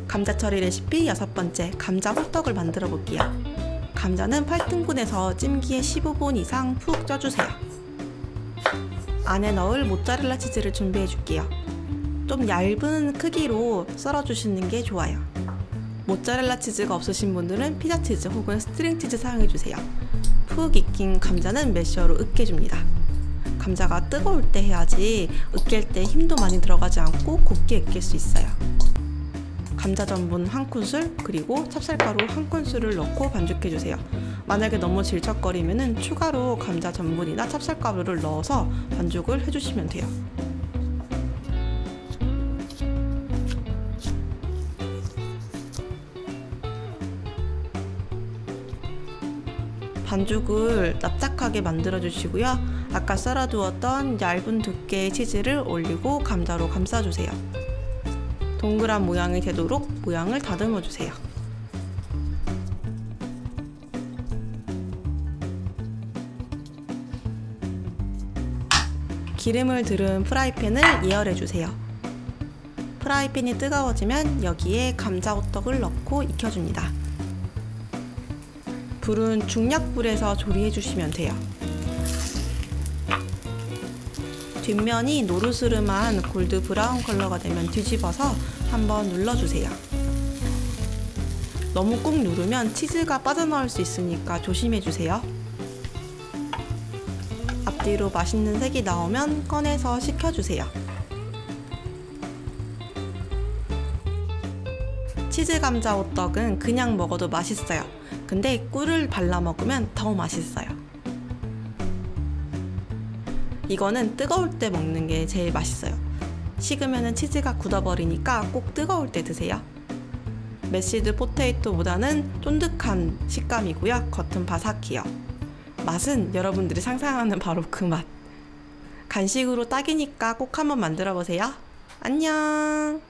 감자처리 레시피 6번째, 감자 호떡을 만들어 볼게요. 감자는 8등분해서 찜기에 15분 이상 푹 쪄주세요. 안에 넣을 모짜렐라 치즈를 준비해 줄게요. 좀 얇은 크기로 썰어 주시는 게 좋아요. 모짜렐라 치즈가 없으신 분들은 피자 치즈 혹은 스트링 치즈 사용해 주세요. 푹 익힌 감자는 매셔로 으깨줍니다. 감자가 뜨거울 때 해야지 으깰 때 힘도 많이 들어가지 않고 곱게 으깰 수 있어요. 감자 전분 1큰술 그리고 찹쌀가루 1큰술을 넣고 반죽해주세요. 만약에 너무 질척거리면 추가로 감자 전분이나 찹쌀가루를 넣어서 반죽을 해주시면 돼요. 반죽을 납작하게 만들어 주시고요. 아까 썰어두었던 얇은 두께의 치즈를 올리고 감자로 감싸주세요. 동그란 모양이 되도록 모양을 다듬어 주세요. 기름을 두른 프라이팬을 예열해 주세요. 프라이팬이 뜨거워지면 여기에 감자 호떡을 넣고 익혀줍니다. 불은 중약불에서 조리해 주시면 돼요. 뒷면이 노르스름한 골드 브라운 컬러가 되면 뒤집어서 한번 눌러주세요. 너무 꾹 누르면 치즈가 빠져나올 수 있으니까 조심해주세요. 앞뒤로 맛있는 색이 나오면 꺼내서 식혀주세요. 치즈 감자 호떡은 그냥 먹어도 맛있어요. 근데 꿀을 발라 먹으면 더 맛있어요. 이거는 뜨거울 때 먹는 게 제일 맛있어요. 식으면 치즈가 굳어버리니까 꼭 뜨거울 때 드세요. 메시드 포테이토보다는 쫀득한 식감이고요. 겉은 바삭해요. 맛은 여러분들이 상상하는 바로 그 맛. 간식으로 딱이니까 꼭 한번 만들어 보세요. 안녕.